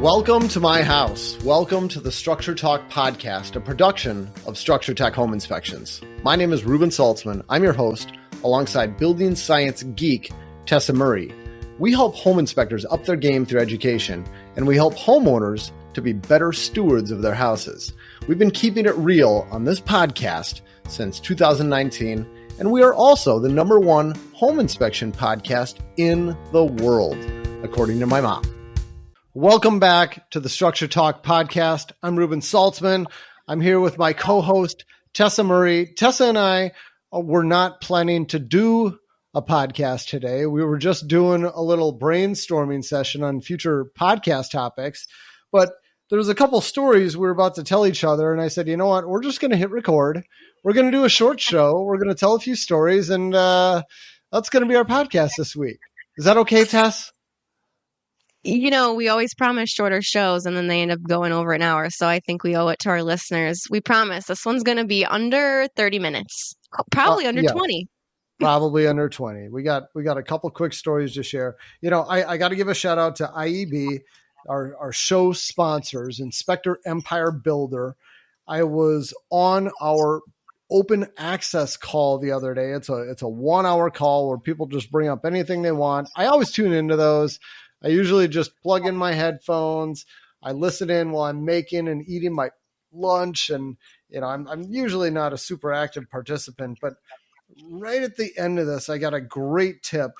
Welcome to my house. Welcome to the Structure Talk podcast, a production of Structure Tech Home Inspections. My name is Reuben Saltzman. I'm your host, alongside building science geek Tessa Murray. We help home inspectors up their game through education, and we help homeowners to be better stewards of their houses. We've been keeping it real on this podcast since 2019, and we are also the #1 home inspection podcast in the world, according to my mom. Welcome back to the Structure Talk podcast. I'm Reuben Saltzman. I'm here with my co-host, Tessa Murray. Tessa and I were not planning to do a podcast today. We were just doing a little brainstorming session on future podcast topics, but there was a couple stories we were about to tell each other, and I said, you know what? We're just going to hit record. We're going to do a short show. We're going to tell a few stories, and that's going to be our podcast this week. Is that okay, Tess? You know, we always promise shorter shows and then they end up going over an hour. So I think we owe it to our listeners. We promise this one's going to be under 30 minutes, probably under 20. Probably under 20. We got a couple quick stories to share. You know, I got to give a shout out to IEB, our show sponsors, Inspector Empire Builder. I was on our open access call the other day. It's a 1 hour call where people just bring up anything they want. I always tune into those. I usually just plug in my headphones. I listen in while I'm making and eating my lunch. And, you know, I'm usually not a super active participant, but right at the end of this, I got a great tip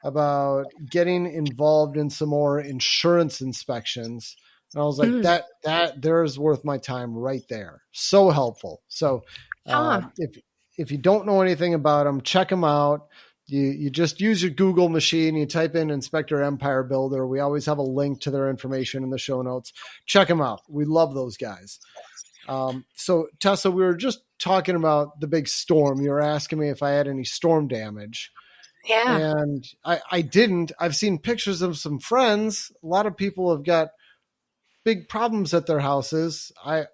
about getting involved in some more insurance inspections. And I was like, that there's worth my time right there. So helpful. So if you don't know anything about them, check them out. You just use your Google machine, you type in Inspector Empire Builder. We always have a link to their information in the show notes. Check them out. We love those guys. So Tessa, we were just talking about the big storm. You were asking me if I had any storm damage. Yeah. And I didn't. I've seen pictures of some friends. A lot of people have got big problems at their houses. I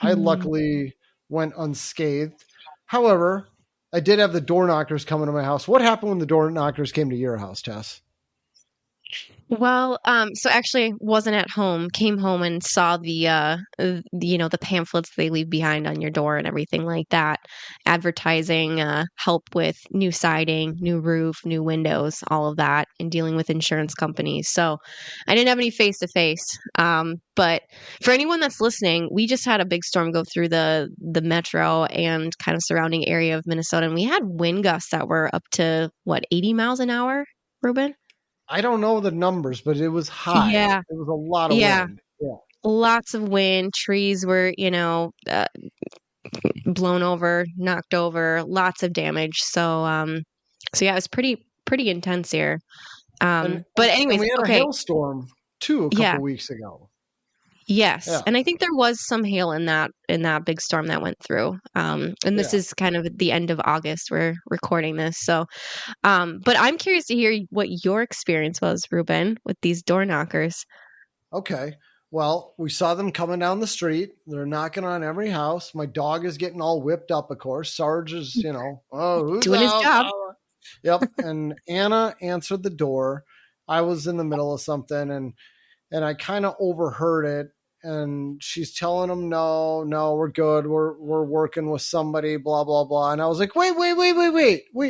luckily went unscathed. However, I did have the door knockers coming to my house. What happened when the door knockers came to your house, Tess? Well, so actually wasn't at home, came home and saw the pamphlets they leave behind on your door and everything like that, advertising, help with new siding, new roof, new windows, all of that, and dealing with insurance companies. So I didn't have any face to face. But for anyone that's listening, we just had a big storm go through the metro and kind of surrounding area of Minnesota. And we had wind gusts that were up to 80 miles an hour, Reuben? I don't know the numbers, but it was high. Yeah. It was a lot of wind. Yeah. Lots of wind. Trees were, blown over, knocked over, lots of damage. So yeah, it was pretty intense here. But anyways, we had a hailstorm too a couple weeks ago. Yes. Yeah. And I think there was some hail in that big storm that went through. And this is kind of at the end of August. We're recording this. So, but I'm curious to hear what your experience was, Reuben, with these door knockers. Okay. Well, we saw them coming down the street. They're knocking on every house. My dog is getting all whipped up, of course. Sarge is, who's doing his job. Yep. And Anna answered the door. I was in the middle of something and I kind of overheard it. And she's telling him, no, we're good. We're working with somebody, blah, blah, blah. And I was like, wait,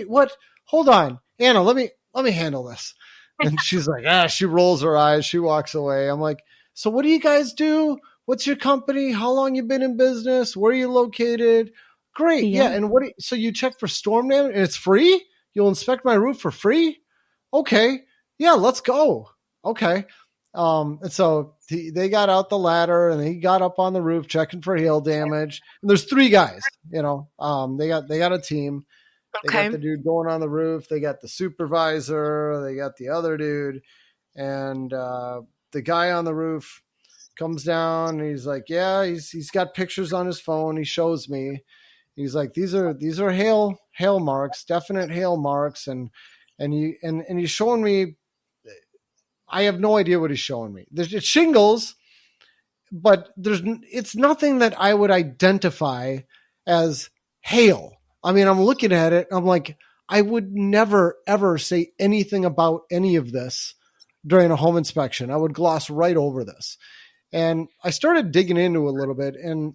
what? Hold on. Anna, let me handle this. And she's like, she rolls her eyes. She walks away. I'm like, so what do you guys do? What's your company? How long you been in business? Where are you located? Great. Yeah. And so you check for storm damage and it's free? You'll inspect my roof for free? Okay. Yeah, let's go. Okay. And so they got out the ladder and he got up on the roof checking for hail damage. And there's 3 guys, they got a team. They got the dude going on the roof. They got the supervisor. They got the other dude. And the guy on the roof comes down and he's like, yeah, he's got pictures on his phone. He shows me. He's like, these are hail marks, definite hail marks. And he's showing me, I have no idea what he's showing me. There's shingles, but it's nothing that I would identify as hail. I mean, I'm looking at it. I'm like, I would never, ever say anything about any of this during a home inspection. I would gloss right over this. And I started digging into it a little bit. And,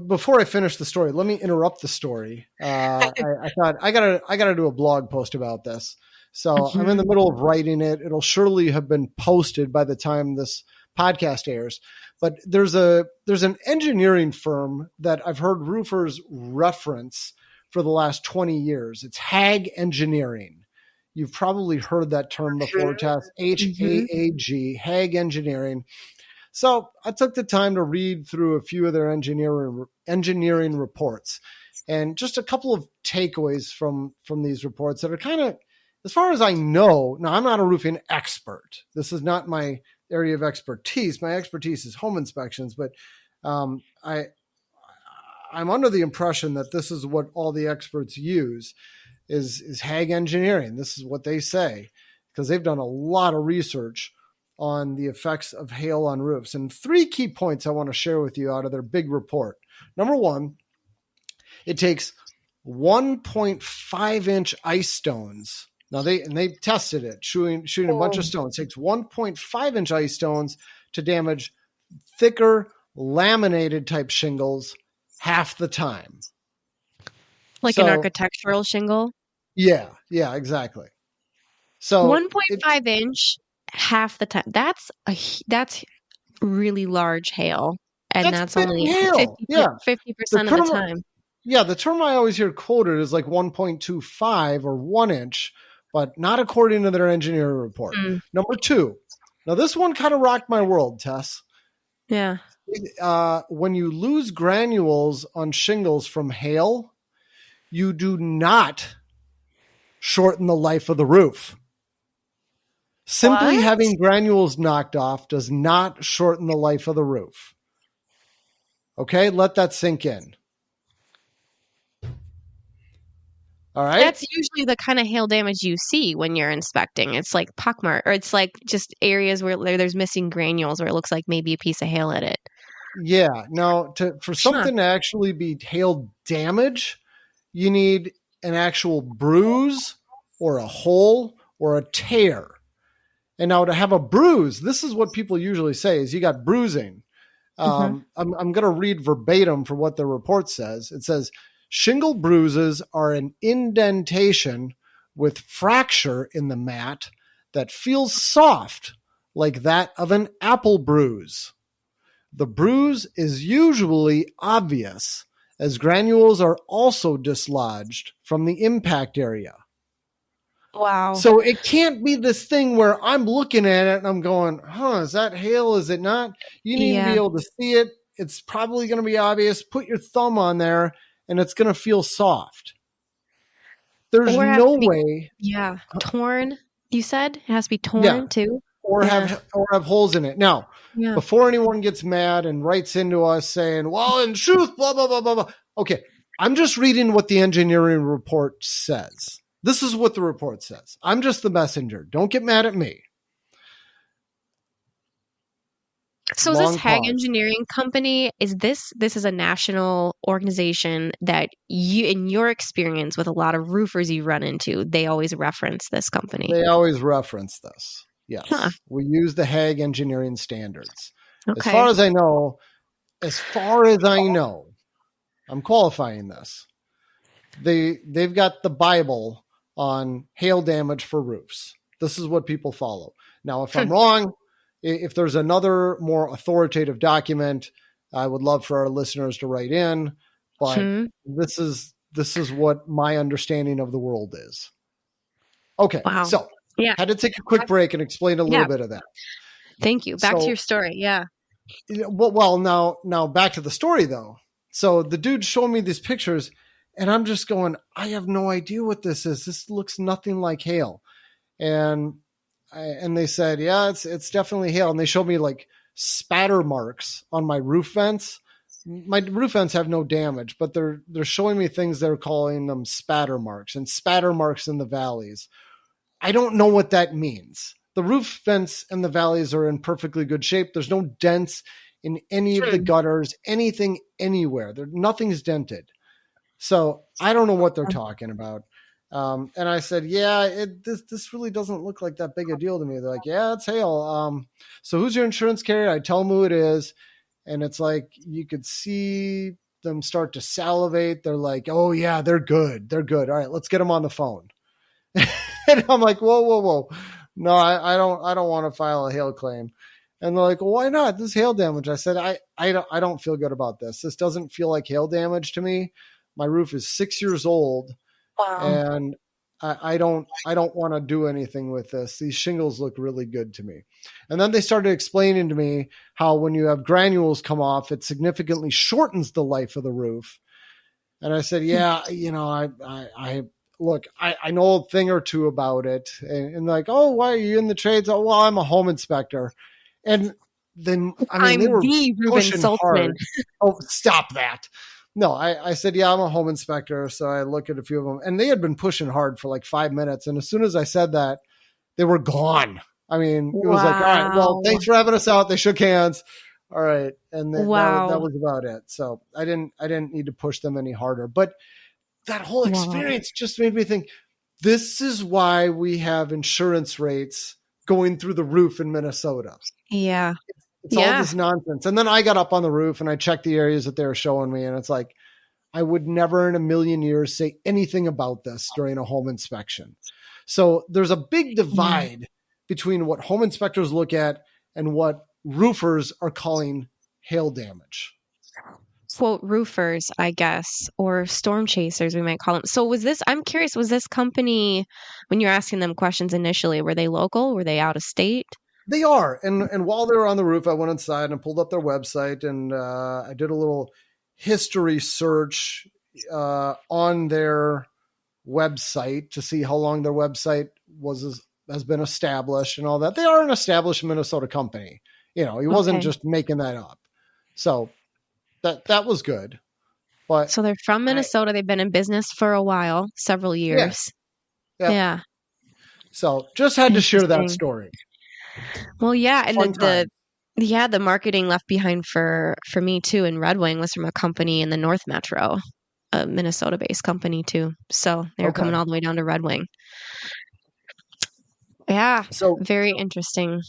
before I finish the story, let me interrupt the story. I thought I gotta do a blog post about this. So I'm in the middle of writing it. It'll surely have been posted by the time this podcast airs. But there's an engineering firm that I've heard roofers reference for the last 20 years. It's Haag Engineering. You've probably heard that term before, Tess. HAAG, Haag Engineering. So I took the time to read through a few of their engineering reports, and just a couple of takeaways from these reports that are kind of, as far as I know, now I'm not a roofing expert. This is not my area of expertise. My expertise is home inspections, but I'm under the impression that this is what all the experts use is Haag Engineering. This is what they say, because they've done a lot of research on the effects of hail on roofs. And 3 key points I want to share with you out of their big report. Number 1, it takes 1.5 inch ice stones. Now they tested it, shooting a bunch of stones. It takes 1.5 inch ice stones to damage thicker laminated type shingles half the time. Like an architectural shingle? Yeah, exactly. So 1.5 inch half the time. That's really large hail. And that's only hail. 50% of the time. Yeah, the term I always hear quoted is like 1.25 or 1 inch, but not according to their engineering report. Number 2. Now this one kind of rocked my world, Tess. Yeah. When you lose granules on shingles from hail, you do not shorten the life of the roof. Simply having granules knocked off does not shorten the life of the roof. Okay, let that sink in. All right. That's usually the kind of hail damage you see when you're inspecting. It's like pockmark, or it's like just areas where there's missing granules, where it looks like maybe a piece of hail hit it. Yeah. Now, for something to actually be hail damage, you need an actual bruise or a hole or a tear. And now to have a bruise, this is what people usually say is you got bruising. I'm going to read verbatim for what the report says. It says, shingle bruises are an indentation with fracture in the mat that feels soft, like that of an apple bruise. The bruise is usually obvious, as granules are also dislodged from the impact area. Wow. So it can't be this thing where I'm looking at it and I'm going, is that hail? Is it not? You need to be able to see it. It's probably going to be obvious. Put your thumb on there and it's going to feel soft. There's no way. Yeah. Torn, you said? It has to be torn too? Or have holes in it. Now, before anyone gets mad and writes into us saying, well, in truth, blah, blah, blah, blah, blah. Okay. I'm just reading what the engineering report says. This is what the report says. I'm just the messenger. Don't get mad at me. So this Haag Engineering Company, this is a national organization that you, in your experience with a lot of roofers you run into, they always reference this company. They always reference this. Yes. We use the Haag Engineering standards. Okay. As far as I know, I'm qualifying this. They've got the Bible on hail damage for roofs. This is what people follow. Now, if I'm wrong, if there's another more authoritative document, I would love for our listeners to write in, but this is what my understanding of the world is. Okay. Wow. So had to take a quick break and explain a little bit of that. Thank you. Back to your story. Yeah. Well, now back to the story though. So the dude showed me these pictures and I'm just going, I have no idea what this is. This looks nothing like hail. And they said, yeah, it's definitely hail. And they showed me like spatter marks on my roof vents. My roof vents have no damage, but they're showing me things they're calling them spatter marks and spatter marks in the valleys. I don't know what that means. The roof vents and the valleys are in perfectly good shape. There's no dents in any of the gutters, anything anywhere. Nothing's dented. So I don't know what they're talking about. And I said, yeah, this really doesn't look like that big a deal to me. They're like, yeah, it's hail. So who's your insurance carrier? I tell them who it is. And it's like, you could see them start to salivate. They're like, oh yeah, they're good. They're good. All right, let's get them on the phone. And I'm like, whoa, whoa, whoa. No, I don't want to file a hail claim. And they're like, well, why not? This is hail damage. I said, I don't feel good about this. This doesn't feel like hail damage to me. My roof is 6 years old, Wow. and I don't want to do anything with this. These shingles look really good to me. And then they started explaining to me how when you have granules come off, it significantly shortens the life of the roof. And I said, yeah, I look, I know a thing or two about it. And like, oh, why are you in the trades? Oh, well, I'm a home inspector. And then, I mean, I'm they were the Reuben pushing Saltzman. hard. Oh, stop that. No, I said, yeah, I'm a home inspector. So I look at a few of them, and they had been pushing hard for like 5 minutes. And as soon as I said that, they were gone. I mean, it was like, all right, well, Wow. thanks for having us out. They shook hands. All right. And that Wow. was about it. So I didn't need to push them any harder, but that whole Wow. experience just made me think, this is why we have insurance rates going through the roof in Minnesota. Yeah. It's all Yeah. this nonsense. And then I got up on the roof and I checked the areas that they were showing me. And it's like, I would never in a million years say anything about this during a home inspection. So there's a big Yeah. divide between what home inspectors look at and what roofers are calling hail damage. Quote roofers, I guess, or storm chasers, we might call them. So I'm curious, was this company, when you're asking them questions initially, were they local? Were they out of state? They are. And while they were on the roof, I went inside and pulled up their website, and I did a little history search on their website to see how long their website has been established and all that. They are an established Minnesota company. You know, he wasn't Okay. just making that up. So that was good. But So they're from I Minnesota. They've been in business for a while, several yeah, years. yeah. Yeah. So just had to share that Interesting. story. Well, yeah, and Fun time. the marketing left behind for me too in Red Wing was from a company in the North Metro, a Minnesota-based company too. So they were coming Okay. all the way down to Red Wing. Yeah, So very interesting.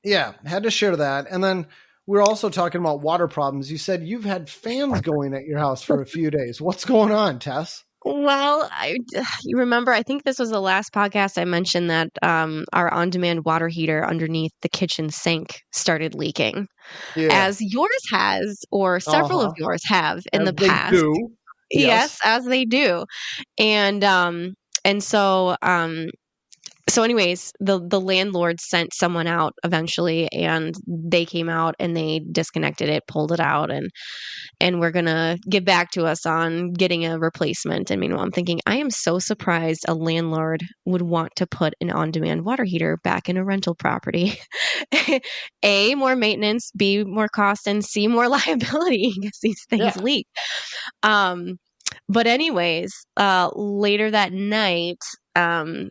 yeah, had to share that. And then we're also talking about water problems. You said you've had fans going at your house for a few days. What's going on, Tess? Well, you remember, I think this was the last podcast I mentioned that our on-demand water heater underneath the kitchen sink started leaking, Yeah. as yours has, or several of Uh-huh. yours have in As the they past. do. Yes, Yes. as they do. And and so so anyways, the landlord sent someone out eventually, and they came out and they disconnected it, pulled it out, and we're gonna get back to us on getting a replacement. And meanwhile, I'm thinking, I am so surprised a landlord would want to put an on-demand water heater back in a rental property. A, more maintenance, B, more cost, and C, more liability because these things Yeah. leak. Um, but anyways, later that night, um,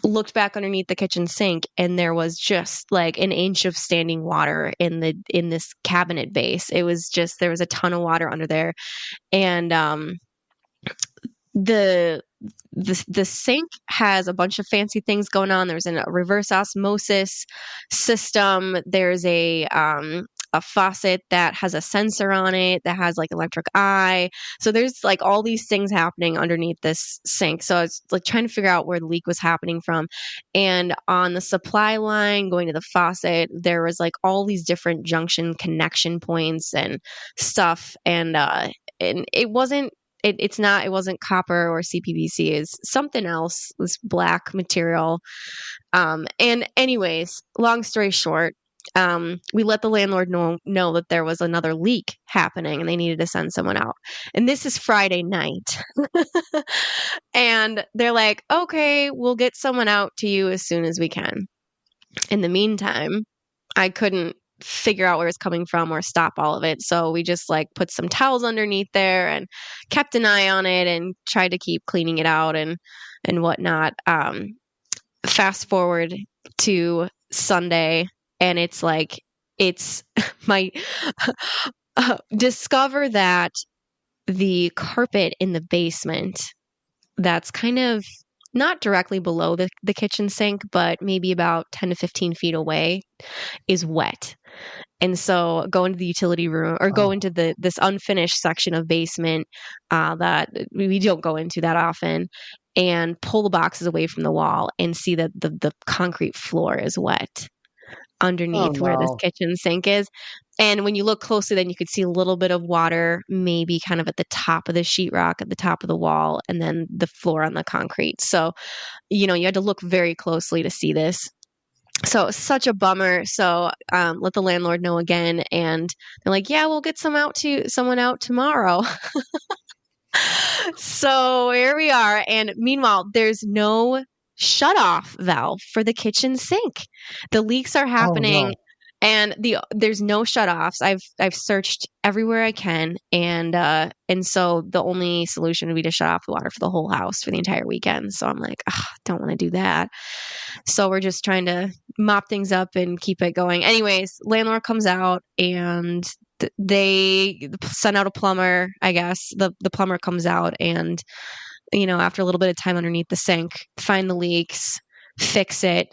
looked back underneath the kitchen sink, and there was just like an inch of standing water in this cabinet base. It was just, there was a ton of water under there. And the the sink has a bunch of fancy things going on. There's a reverse osmosis system. There's a faucet that has a sensor on it that has like electric eye. So there's like all these things happening underneath this sink. So I was like trying to figure out where the leak was happening from. And on the supply line going to the faucet, there was like all these different junction connection points and stuff. And it wasn't copper or CPVC, is something else, this black material. And anyways, long story short, we let the landlord know that there was another leak happening and they needed to send someone out. And this is Friday night. And they're like, okay, we'll get someone out to you as soon as we can. In the meantime, I couldn't figure out where it's coming from or stop all of it. So we just like put some towels underneath there and kept an eye on it and tried to keep cleaning it out and whatnot. Fast forward to Sunday, and it's like it's my discover that the carpet in the basement that's kind of not directly below the kitchen sink, but maybe about 10 to 15 feet away is wet. And so go into the utility room or go Oh, into this unfinished section of basement that we don't go into that often, and pull the boxes away from the wall and see that the concrete floor is wet oh underneath where this no. kitchen sink is. And when you look closely, then you could see a little bit of water, maybe kind of at the top of the sheetrock, at the top of the wall, and then the floor on the concrete. So, you had to look very closely to see this. So such a bummer. So let the landlord know again, and they're like, "Yeah, we'll get someone out tomorrow." So here we are, and meanwhile, there's no shut-off valve for the kitchen sink. The leaks are Oh happening, no. and there's no shut-offs. I've searched everywhere I can, and so the only solution would be to shut off the water for the whole house for the entire weekend. So I'm like, "Ugh, don't want to do that." So we're just trying to mop things up and keep it going. Anyways, landlord comes out and they send out a plumber, I guess. The plumber comes out and, after a little bit of time underneath the sink, find the leaks, fix it.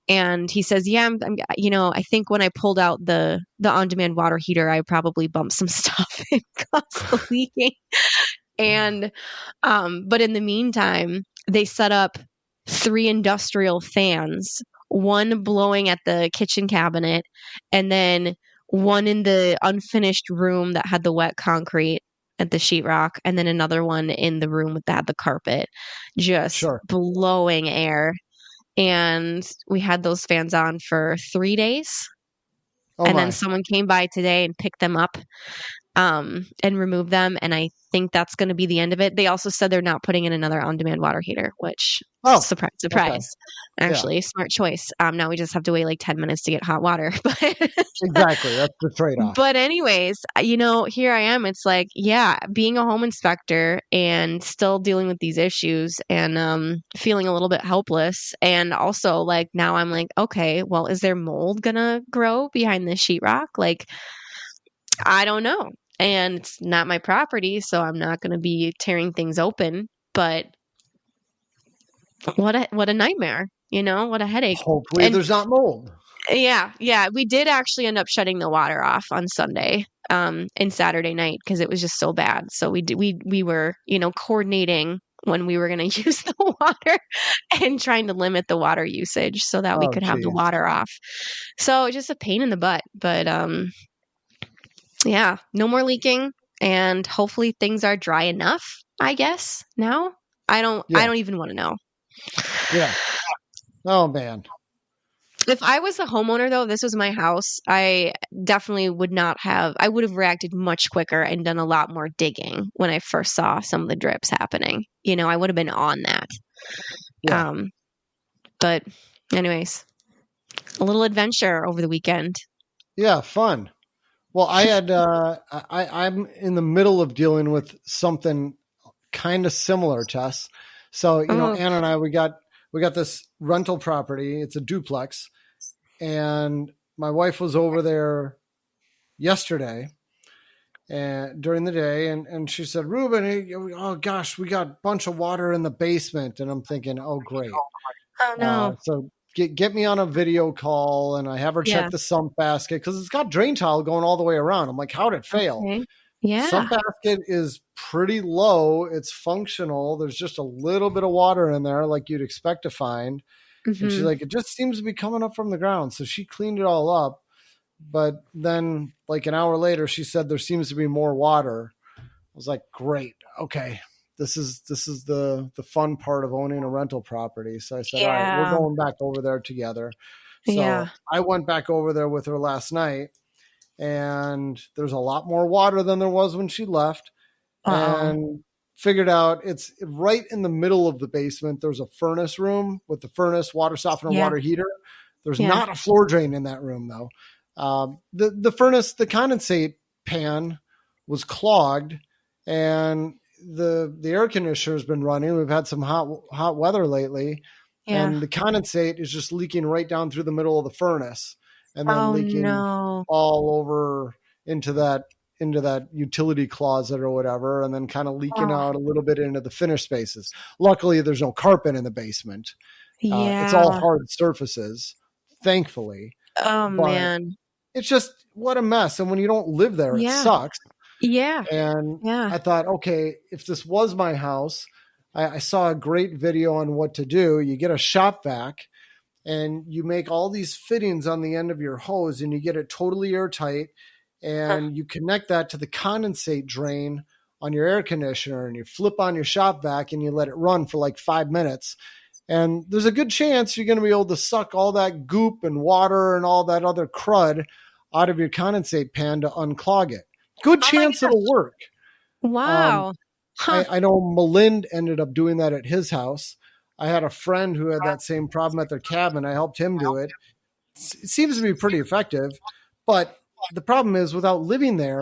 And he says, "Yeah, I think when I pulled out the on-demand water heater, I probably bumped some stuff and caused the leaking." And but in the meantime, they set up 3 industrial fans, one blowing at the kitchen cabinet, and then one in the unfinished room that had the wet concrete at the sheetrock, and then another one in the room that had the carpet, just Sure. blowing air. And we had those fans on for 3 days, Oh and then my. someone came by today and picked them up and remove them. And I think that's going to be the end of it. They also said they're not putting in another on-demand water heater, which Oh, surprise, okay. surprise. Yeah, Actually, smart choice. Now we just have to wait like 10 minutes to get hot water. exactly. That's the trade-off. But anyways, here I am. It's like, yeah, being a home inspector and still dealing with these issues and feeling a little bit helpless. And also like now I'm like, okay, well, is there mold gonna grow behind this sheetrock? Like, I don't know. And it's not my property, so I'm not going to be tearing things open, but what a nightmare, what a headache. Hopefully And there's not mold. yeah, yeah, we did actually end up shutting the water off on Sunday and Saturday night because it was just so bad. So we were, coordinating when we were going to use the water and trying to limit the water usage so that we Oh could have the geez. water off. So just a pain in the butt, but yeah, no more leaking, and hopefully things are dry enough, I guess, now. I Yeah. don't even wanna know. Yeah. Oh man. If I was the homeowner though, this was my house, I definitely I would have reacted much quicker and done a lot more digging when I first saw some of the drips happening. I would have been on that. Yeah. Um, but anyways, a little adventure over the weekend. Yeah. Fun. Well, I'm in the middle of dealing with something kind of similar, Tess. So, Oh, Anna and I we got this rental property. It's a duplex, and my wife was over there yesterday and during the day, and she said, "Reuben, oh gosh, we got a bunch of water in the basement." And I'm thinking, "Oh great." oh no. So get me on a video call, and I have her Yeah, check the sump basket because it's got drain tile going all the way around. I'm like, how'd it fail? okay. Yeah. Sump basket is pretty low. It's functional. There's just a little bit of water in there, like you'd expect to find. And she's Mhm. like, it just seems to be coming up from the ground. So she cleaned it all up. But then, like an hour later, she said there seems to be more water. I was like, great. Okay. This is the fun part of owning a rental property. So I said, all right, we're Yeah. going back over there together. So Yeah. I went back over there with her last night, and there's a lot more water than there was when she left, Uh-oh. and figured out it's right in the middle of the basement. There's a furnace room with the furnace, water softener, Yeah. water heater. There's Yeah. not a floor drain in that room though. The furnace, the condensate pan was clogged, and the air conditioner has been running. We've had some hot weather lately, Yeah. and the condensate is just leaking right down through the middle of the furnace, and then Oh, leaking no. all over into into that utility closet or whatever, and then kind of leaking Oh, out a little bit into the finished spaces. Luckily, there's no carpet in the basement. It's all yeah. hard surfaces, thankfully. Oh, But man. it's just what a mess. And when you don't live there, it Yeah. sucks. Yeah. And Yeah. I thought, okay, if this was my house, I saw a great video on what to do. You get a shop vac and you make all these fittings on the end of your hose and you get it totally airtight Huh. and you connect that to the condensate drain on your air conditioner and you flip on your shop vac and you let it run for like 5 minutes. And there's a good chance you're going to be able to suck all that goop and water and all that other crud out of your condensate pan to unclog it. Good Oh my chance it'll gosh. work. Wow. Huh. I know Malind ended up doing that at his house. I had a friend who had that same problem at their cabin. I helped him do it. It seems to be pretty effective, but the problem is without living there,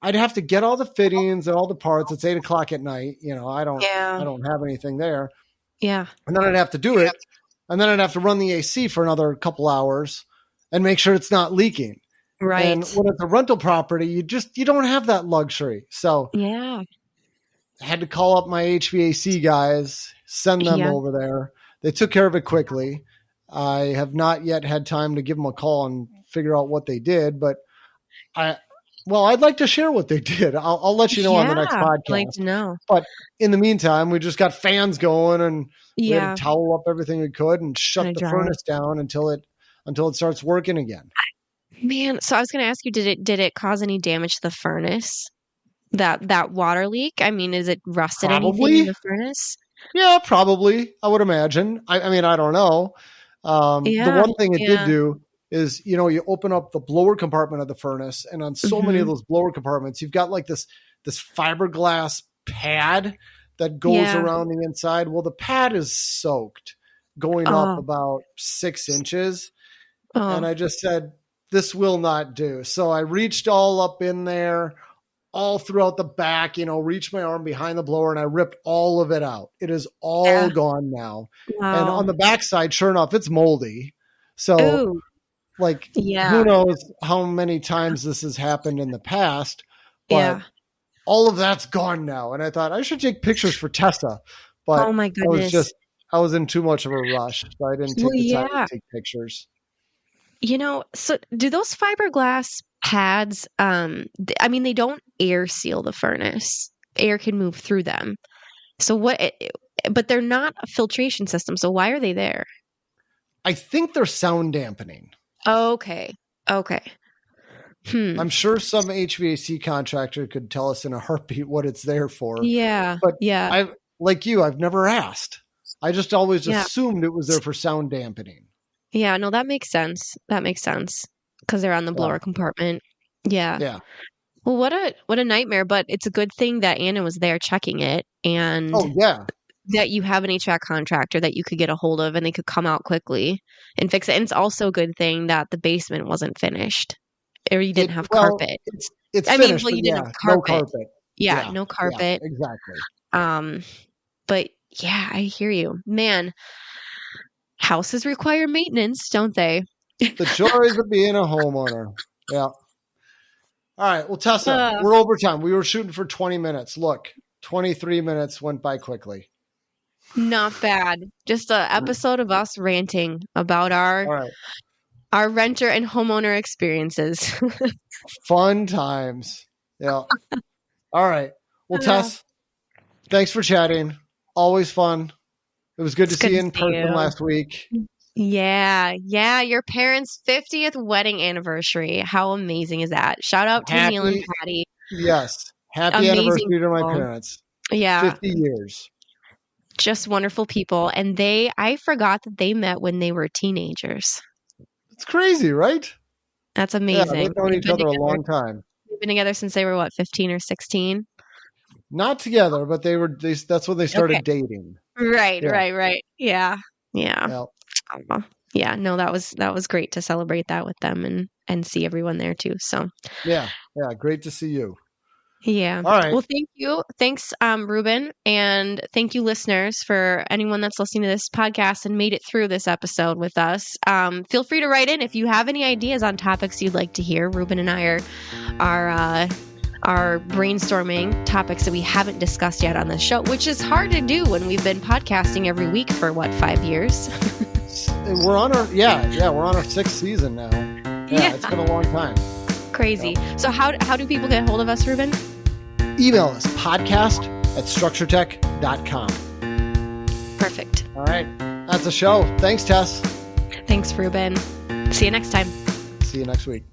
I'd have to get all the fittings and all the parts. It's 8 o'clock at night. I Yeah. don't have anything there. Yeah. And then I'd have to do it. And then I'd have to run the AC for another couple hours and make sure it's not leaking. And Right. when it's a rental property, you don't have that luxury. So Yeah. I had to call up my HVAC guys, send them Yeah. over there. They took care of it quickly. I have not yet had time to give them a call and figure out what they did, but I'd like to share what they did. I'll let you know on the next Yeah. I'd like podcast. to know. But in the meantime, we just got fans going and we had Yeah. to towel up everything we could and shut Kinda the dry. furnace down until it starts working again. Man, so I was gonna ask you, did it cause any damage to the furnace? That water leak? I mean, is it rusted anything in Probably. the furnace? Yeah, probably. I would imagine. I mean, I don't know. The Yeah. one thing it did Yeah. do is, you open up the blower compartment of the furnace, and on so many of Mhm. those blower compartments, you've got like this fiberglass pad that goes Yeah. around the inside. Well, the pad is soaked, going up Oh. about 6 inches, and Oh. I just said, "This will not do." So I reached all up in there, all throughout the back, reached my arm behind the blower and I ripped all of it out. It is all Yeah. gone now. And on Wow. the backside, sure enough, it's moldy. So, Ooh. like, who Yeah. knows how many times this has happened in the past, but Yeah. all of that's gone now. And I thought I should take pictures for Tessa, but Oh my goodness. I was in too much of a rush. So I didn't Well, take the time to yeah. take pictures. So do those fiberglass pads, I mean, they don't air seal the furnace. Air can move through them. So but they're not a filtration system. So why are they there? I think they're sound dampening. Okay. Okay. I'm sure some HVAC contractor could tell us in a heartbeat what it's there for. Yeah. But Yeah. I've never asked. I just always Yeah. assumed it was there for sound dampening. Yeah. No, that makes sense. That makes sense because they're on the Yeah. blower compartment. Yeah. Yeah. Well, what a nightmare, but it's a good thing that Anna was there checking it and Oh, yeah. that you have an HVAC contractor that you could get a hold of and they could come out quickly and fix it. And it's also a good thing that the basement wasn't finished or you didn't have carpet. It's I mean, finished, well, but you didn't yeah, have no carpet. carpet. Yeah, Yeah. no Yeah, carpet. exactly. But yeah, I hear you. Man, houses require maintenance, don't they? The joys of being a homeowner. Yeah. All right. Well, Tessa, Uh, we're over time. We were shooting for 20 minutes. Look, 23 minutes went by quickly. Not bad. Just an episode of us ranting about our All right. our renter and homeowner experiences. Fun times. Yeah. All right. Well, Uh, Tess, thanks for chatting. Always fun. It was good to it's good see you to in see person you. last week. Yeah, yeah, your parents' 50th wedding anniversary. How amazing is that? Shout out to Neil and Happy, Patty. yes. Happy Amazing anniversary to my people. parents. Yeah, 50 years. just wonderful people. And I forgot that they met when they were teenagers. It's crazy, right? That's Yeah, amazing. they've known each other a long time. They've been together since they were what, 15 or 16? Not together, but that's when they started Okay. dating. Right, Yeah. right. Yeah. Yeah. Yeah. Aw. Yeah, no, that was great to celebrate that with them and see everyone there too. So, Yeah. Yeah. Great to see you. yeah. All right. Well, thank you. Thanks, Reuben, and thank you, listeners, for anyone that's listening to this podcast and made it through this episode with us. Feel free to write in if you have any ideas on topics you'd like to hear. Reuben and I are are brainstorming topics that we haven't discussed yet on the show, which is hard to do when we've been podcasting every week for 5 years? We're on our we're on our 6th season now. Yeah, it's been a long time. Crazy. Yep. So how do people get hold of us, Reuben? Email us podcast@structuretech.com. Perfect. All right. That's a show. Thanks, Tess. Thanks, Reuben. See you next time. See you next week.